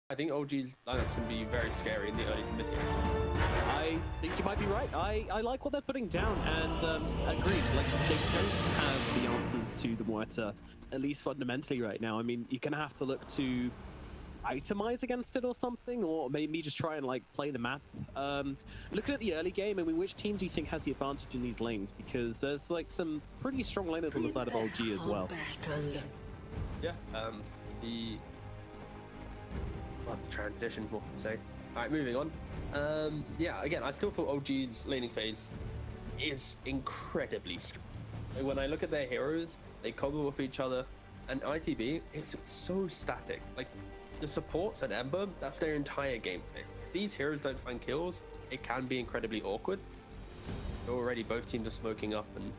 I think OG's lineups can be very scary in the early to mid game. I think you might be right. I like what they're putting down, and agreed. Like, they don't have the answers to the Muerta, at least fundamentally right now. I mean, you're gonna have to look to itemize against it or something, or maybe just try and like play the map. Looking at the early game, I mean, which team do you think has the advantage in these lanes? Because there's like some pretty strong laners on the side of OG as well. Yeah, I'll have to transition, what can I say? Alright, moving on. Yeah, again, I still feel OG's laning phase is incredibly strong. Like, when I look at their heroes, they combo with each other, and ITB is so static. Like, the supports and Ember, that's their entire gameplay. If these heroes don't find kills, it can be incredibly awkward. Already both teams are smoking up, and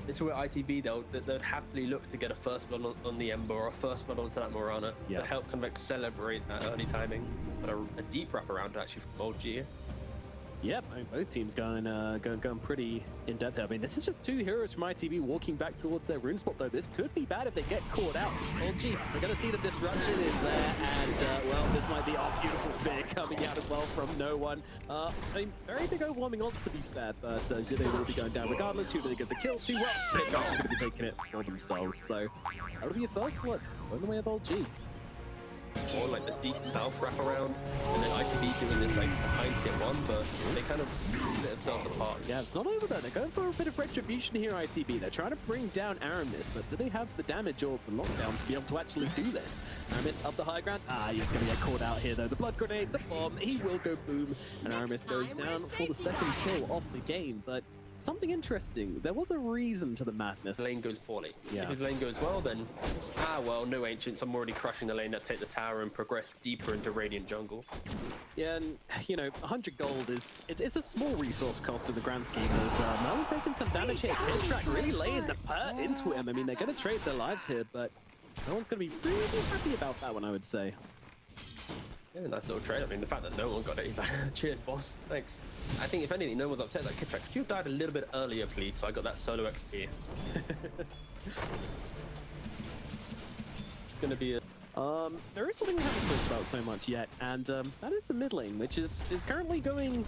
this is where ITB, they'll happily look to get a first blood on the Ember or a first blood onto that Morana to help kind of accelerate that early timing. But a deep wraparound actually from OG. Yep, I mean, both teams going pretty in depth there. I mean, this is just two heroes from ITV walking back towards their rune spot, though. This could be bad if they get caught out. OG, we're going to see the disruption is there, and well, this might be a beautiful fear coming out as well from no one. I mean, very big overwhelming odds to be fair, but Xibbe will be going down regardless. Who do they get the kill to? Well, they're going to be taking it for themselves, so that would be a first blood going the way of OG. Or like the deep south wraparound, and then ITB doing this like behind tier 1, but they kind of split themselves apart. Yeah, it's not over though. They're going for a bit of retribution here, ITB. They're trying to bring down Aramis, but do they have the damage or the lockdown to be able to actually do this? Aramis up the high ground. He's going to get caught out here though. The blood grenade, the bomb, he will go boom, and Aramis goes down for the second kill of the game, but something interesting. There was a reason to the madness. Lane goes poorly. Yeah. If his lane goes well, then well, no ancients. I'm already crushing the lane. Let's take the tower and progress deeper into Radiant jungle. Yeah, and you know, 100 gold it's a small resource cost in the grand scheme. As Merlin taking some damage here. Kitrak really laying the pert into him. I mean, they're going to trade their lives here, but no one's going to be really happy about that one, I would say. Yeah, nice little trade. I mean, the fact that no one got it, he's like, cheers, boss. Thanks. I think, if anything, no one's upset. Like, Kitrak, could you have died a little bit earlier, please, so I got that solo XP? It's going to be a... There is something we haven't talked about so much yet, and that is the mid lane, which is currently going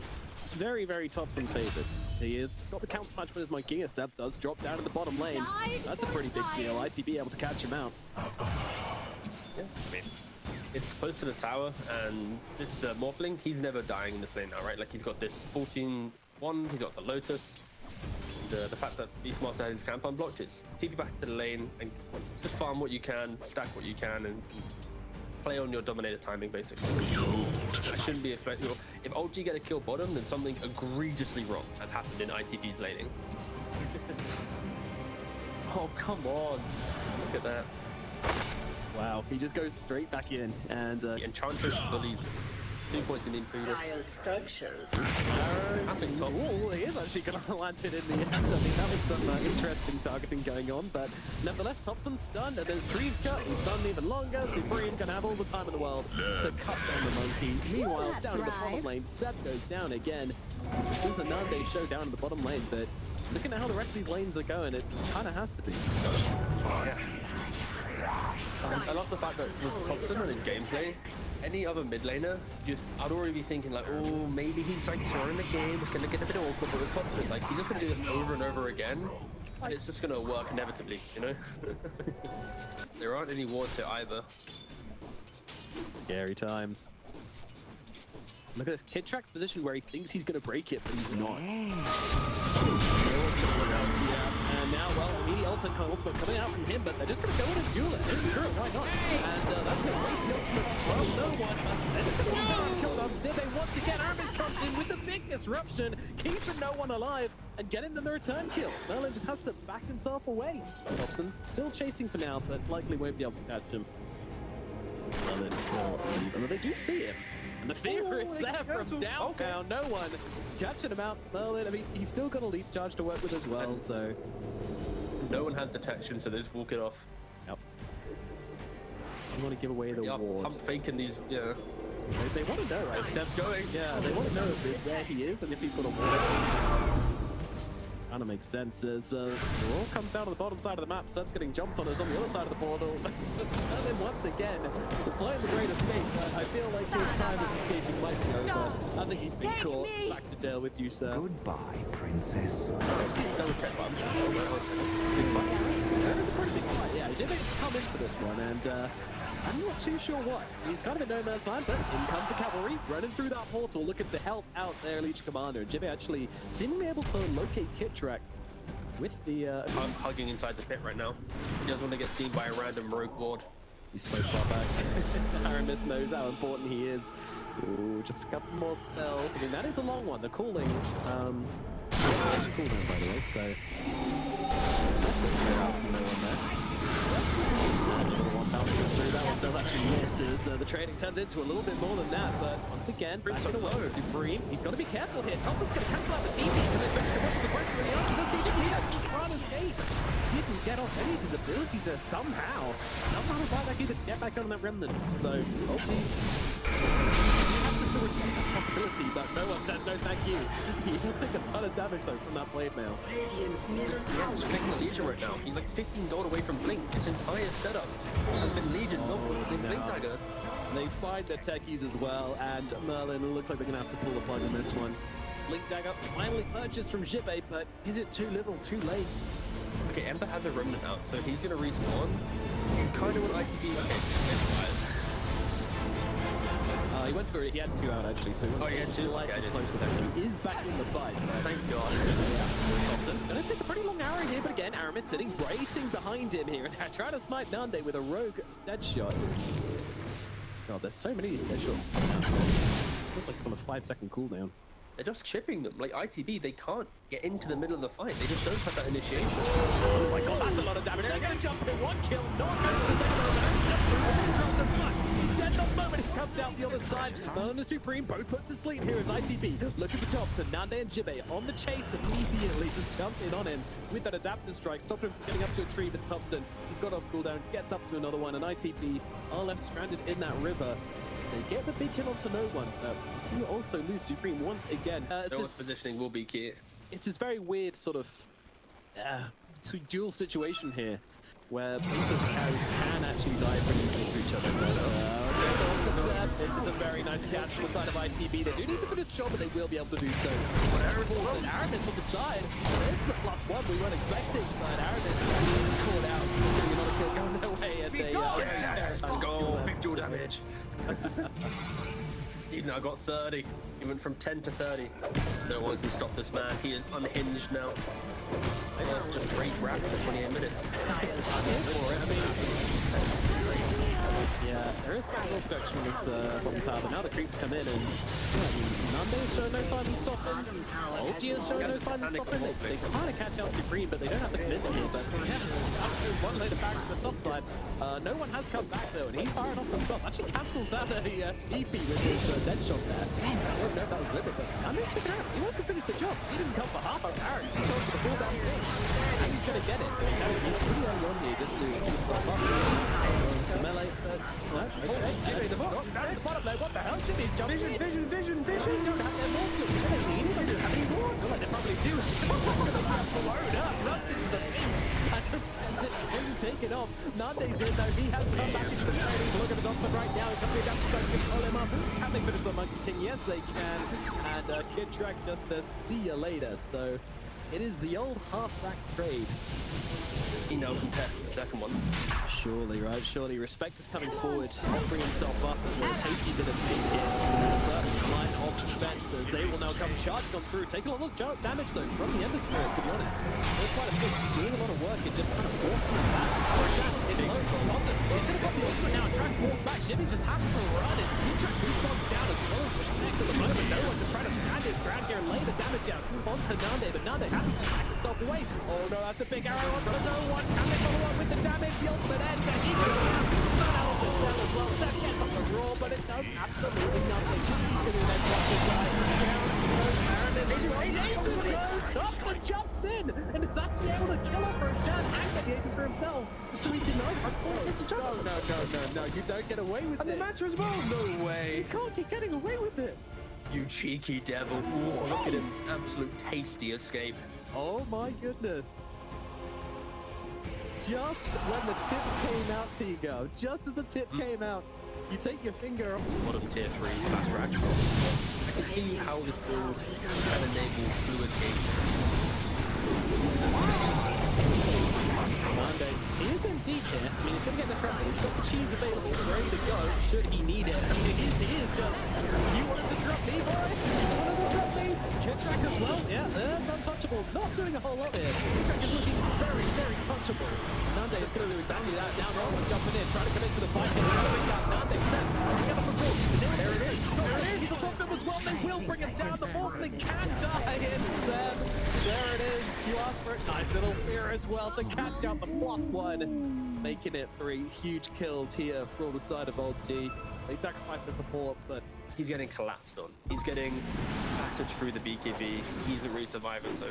very, very Topson favored. He has got the counter punch, but as my Giga Ceb does drop down in the bottom lane. That's a pretty big deal. ITB able to catch him out. Yeah, I mean, it's close to the tower, and this Morphling, he's never dying in this lane now, right? Like, he's got this 14-1, he's got the Lotus. The fact that Beastmaster had his camp unblocked, it's TP back to the lane and just farm what you can, stack what you can, and play on your dominated timing, basically. I shouldn't be expecting... If OG get a kill bottom, then something egregiously wrong has happened in ITB's laning. Oh, come on. Look at that. Wow, he just goes straight back in, and the Enchantress believes 2 points in Impudus. Biostructures. I think top. Oh, he is actually going to land it in the end. I mean, that was some interesting targeting going on, but nevertheless, Topson's stunned, and there's trees cut, he's stunned even longer. Supream can have all the time in the world to cut down the monkey. Meanwhile, down in the bottom lane, Ceb goes down again. This is a Nande show down in the bottom lane, but looking at how the rest of these lanes are going, it kind of has to be. Yeah. I love the fact that with Topson and his gameplay, any other mid laner, I'd already be thinking like, oh, maybe he's like throwing the game, it's gonna get a bit awkward, but with Topson, it's like he's just gonna do this over and over again, and it's just gonna work inevitably, you know? There aren't any wards here either. Scary times. Look at this Kitrak's position where he thinks he's gonna break it, but he's not. Yeah, and now, well, immediate ultimate coming out from him, but they're just going to go in and duel it. Screw it, why not? And that's going to waste the ultimate from no one. They're just going to start and kill them. Xibbe once again, Aramis comes in with a big disruption, keeping no one alive, and getting them the return kill. Merlin just has to back himself away. Topson still chasing for now, but likely won't be able to catch him. Merlin will leave, and they do see him. And the fear is there from downtown. Okay. No one catching him out. Merlin, I mean, he's still got a leap charge to work with as well, and so... No one has detection, so they just walk it off. Yep. You want to give away the ward. I'm faking these, yeah. They want to know, right? Ceb's going. Yeah, they want to know where he is and if he's got a ward. trying to make sense as it all comes down to the bottom side of the map. Ceb's getting jumped on us on the other side of the portal. Merlin once again is playing the great escape. I feel like his time as escaping might be over. I think he's been caught. Back to jail with you, sir. Goodbye, princess. Double check button. That is a pretty big fight. Yeah, Xibbe's come in for this one, and I'm not too sure what. He's kind of in no man's land, but in comes the cavalry, running through that portal, looking to help out their Legion commander. And Xibbe actually seemingly able to locate Kitrak with the... I'm hugging inside the pit right now. He doesn't want to get seen by a random rogue ward. He's so far back. Aramis knows how important he is. Ooh, just a couple more spells. I mean, that is a long one. The cooling, it's a cooldown, by the way, so that's going to clear out from no one there. That one does actually miss as the trading turns into a little bit more than that, but once again, back to the low. Supreme, he's got to be careful here. Topson's going to cancel out the TP because there's so much of the question with the archer. Let's see if he actually can't escape. Didn't get off any of his abilities there somehow. Not trying to fight back either to get back on that remnant. So, OG has to respect that possibility, but no one says no thank you. He will take a ton of damage though from that blade mail. Yeah, I'm just clicking the Legion right now. He's like 15 gold away from Blink. His entire setup has been Legion, not with the Blink dagger. They find their techies as well, and Merlin looks like they're going to have to pull the plug on this one. Blink dagger finally purchased from Xibbe, but is it too little, too late? Okay, Ember has a remnant out, so he's going to respawn. You kind of want ITP. Okay, it's fine. He went for it. He had 2 out actually, so he had 2. Like Okay, closer there. So he is back in the fight. Thank God. Topson gonna take a pretty long arrow here, but again, Aramis sitting waiting behind him here, and they're trying to snipe Nande with a rogue dead shot. God, there's so many dead shots coming out. Looks like it's on a 5-second cooldown. They're just chipping them. Like ITB, they can't get into the middle of the fight. They just don't have that initiation. Oh my God, that's a lot of damage. They're gonna jump in 1 kill. No one goes for the second one. Dead the moment he comes out the other side. Merlin and Supreme both put to sleep here as ITB. Look at the Topson, Nande and Xibbe on the chase immediately. Just jump in on him with that adapter strike. Stop him from getting up to a tree, but Topson, he's got off cooldown, gets up to another one, and ITB are left stranded in that river. They get the big kill onto no one, but to also lose Supreme once again. Noah's positioning will be key. It's this very weird sort of dual situation here, where both of the carries can actually die pretty easily to each other. But this is a very nice catch from the side of ITB. They do need to finish the job, but they will be able to do so. But Aramis on the side. This is the +1 we weren't expecting, but Aramis is caught out. Another kill going their way, and they Let's go, big dual damage. He's now got 30. He went from 10 to 30. No one can stop this man. He is unhinged now. Let's just trade wrap for 28 minutes. Yeah, there is quite a lot of production on this bottom tower, but now the creeps come in and Nande is showing no signs of stopping. OG is showing no signs of stopping. They kind of catch out Supreme, but they don't have the commitment here. But one later back to the top side. No one has come back though, and he's firing off some shots. Actually cancels out a TP with his dead shot there. I don't know if that was limit, but Nande's sticking out. He wants to finish the job. He didn't come for half of Aramis. He's going for the full down here. And he's going to get it. He's pretty early on here just to keep himself up. The melee, Xibbe, the bottom lane, what the hell? Xibbe's jumping in. Vision! They don't have their more blue. They don't have any more. Well, they probably do. Blown up, rushed into the face. And just as it's him taken off, Nande's in though. He has come back into the training. Look at the Topson right now. He's coming down to try to pull him up. Can they finish the Monkey King? Yes, they can. And Kitrak just says, see you later. So it is the old half-back trade. He now contests the second one. Surely, right? Surely. Respect is coming forward, offering himself up as a tasty bit of ping here. The first line of defense as they will now come charging on through. Taking a lot of damage though from the Ember Spirit, to be honest. Looks like it's doing a lot of work. It just kind of forced him back. It's low from London. He's going to pop the ultimate now and try and force back. Xibbe just has to run. It's Kitrak who's gone down as well as Respect at the moment. No one just trying to stand his ground here and lay the damage out onto Nande, but Nande has to back himself away. Oh no, that's a big arrow onto no one. Can they follow up with the damage? The ultimate ends, and he goes down. Run out of the spell as well. Ceb gets up the raw, but it does absolutely nothing. He's then drops the guy down. Topson jumped in and is actually able to kill her for a shot and get the Aegis for himself. So he denies her point. No, you don't get away with it. And the match as well? No way. You can't keep getting away with it. You cheeky devil. Whoa, look at him. Absolute tasty escape. Oh my goodness. Just when the tips came out, Tigo, just as the tip came out, you take your finger off. A lot of tier 3 fast track. I can see how this build can enable fluid Nande, he is indeed here. I mean, he's going to get this round. He's got the cheese available, ready to go, should he need it. I mean, he is just, you want to disrupt me, boy? You want to disrupt me? Kitrak as well, yeah, that's untouchable. Not doing a whole lot here. Kitrak is looking very, very touchable. Nande is going to do exactly that. Down roll and jumping in, trying to commit to the fight. Nande set. Together for goal. There it is. There it is. He's a top them as well. They will bring him down. The Morphling can die instead. There it is. You asked for it. Nice little spear as well to catch out the +1. Making it 3 huge kills here from the side of Old G. They sacrificed their supports, but he's getting collapsed on. He's getting battered through the BKB. He's a re-survivor, so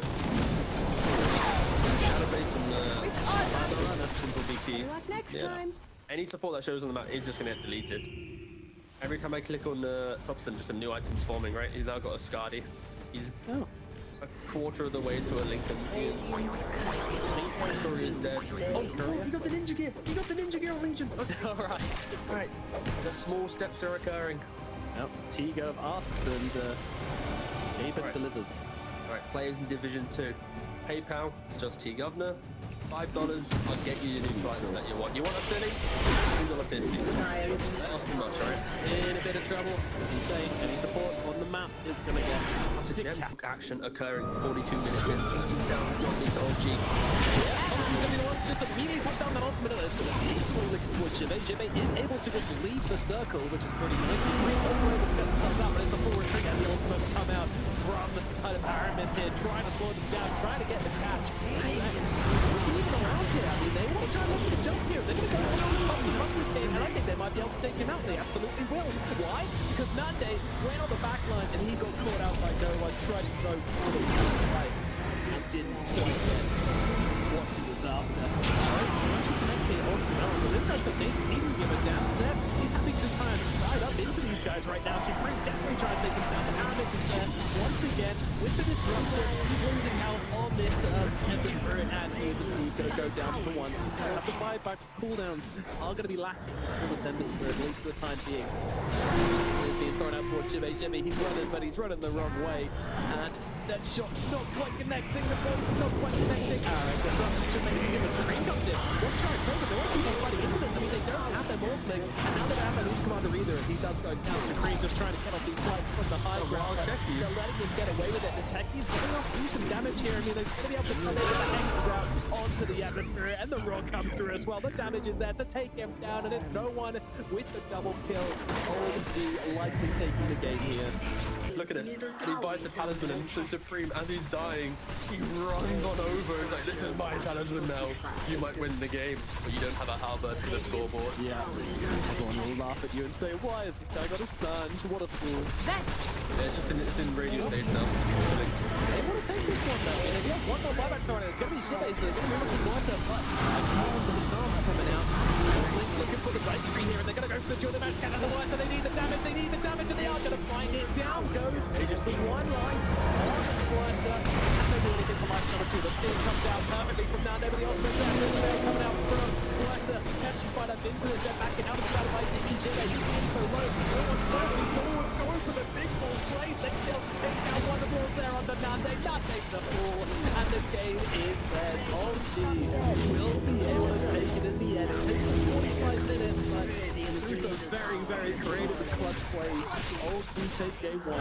Shadowbait on the simple BK. Good luck next time. Any support that shows on the map is just gonna get deleted. Every time I click on the Topson, just some new items forming, right? He's now got a Skadi. He's a quarter of the way to a Lincoln's. He is. Courier is dead. Oh, you got the ninja gear! You got the ninja gear on Legion! Okay. Alright. The small steps are occurring. Yep, Tigo asks and David delivers. Alright, players in Division 2. PayPal, it's just T-Governor. $5, I'll get you your new item that you want. You want a Philly? $2.50. Just asking much, right? In a bit of trouble. Insane. Any support on the map is going to get That's a gem action occurring 42 minutes in. Down, John into OG. Thompson going to be the one to just immediately put down that ultimate. Towards Xibbe. Xibbe is able to just leave the circle, which is pretty nice. Also able to get themselves out, but it's a full retreat, and the ultimates come out from the side of Aramis here, trying to slow them down, trying to get the catch. Around here. I mean, they want to try and look at the jump here. They're going to go on the top of the Russian game, and I think they might be able to take him out. They absolutely will. Why? Because Nande ran on the back line and he got caught out by no one, tried to go for the right and didn't quite get what he was after. This guy's got danger. He didn't give a damn. Ceb, he's having to try and side up into these guys right now. Supream definitely trying to take him down. Aramis is there once again with the disruption. He's losing out on this Ember Spirit, and he's going to go down to the 1. Have to 5 back cooldowns are going to be lacking for this Ember Spirit, at least for the time being. He's being thrown out towards Xibbe. Xibbe, he's running, but he's running the wrong way. And that shot not quite connecting. The ball not quite connecting. Alright, disruption should make it. Supream comes in. What's trying to over? They want to keep on fighting into this. I mean, they don't have their Morphling, and now they don't have their Lead Commander either. He does go down. Supream just trying to get off these slides from the high ground. They're letting him get away with it. The Techie's getting off some damage here. I mean, they're going to be able to come in with the Hangers out onto the atmosphere, and the Rock comes through as well. The damage is there to take him down, and it's no one with the double kill. OG likely taking the game here. Look at this. And he buys the talisman, and so Supreme, as he's dying, he runs on over. He's like, this is my talisman now. You might win the game, but you don't have a halberd for the scoreboard. Yeah. Everyone will laugh at you and say, why has this guy got a son? What a fool. Yeah, it's in radio space now. They want to take this one though. And if you have one more buyback thrown in, it's going to be Xibbe. So they're going to be looking water, but his arms coming out. Looking for the right tree here, and they're going to go for the duel. The match can't otherwise, so they need the damage. They need the damage, and they are going to find it. Down goes just the one line on the Flutter. And they do anything for match number 2. The spear comes out perfectly from Nande, but the ultimate damage coming out from Flutter. Catching by that into the jet backing out of the battle by Xibbe. In so low. No one's first. No one's going for the big ball plays. They still take out one of the balls there under Nande. That takes the fall. And this game is red. OG will be able to take it in the end. It takes 45 minutes, but through some very, very creative and clutch plays, OG take game 1.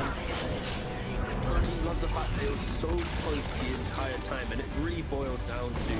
I just love the fact that it was so close the entire time, and it really boiled down to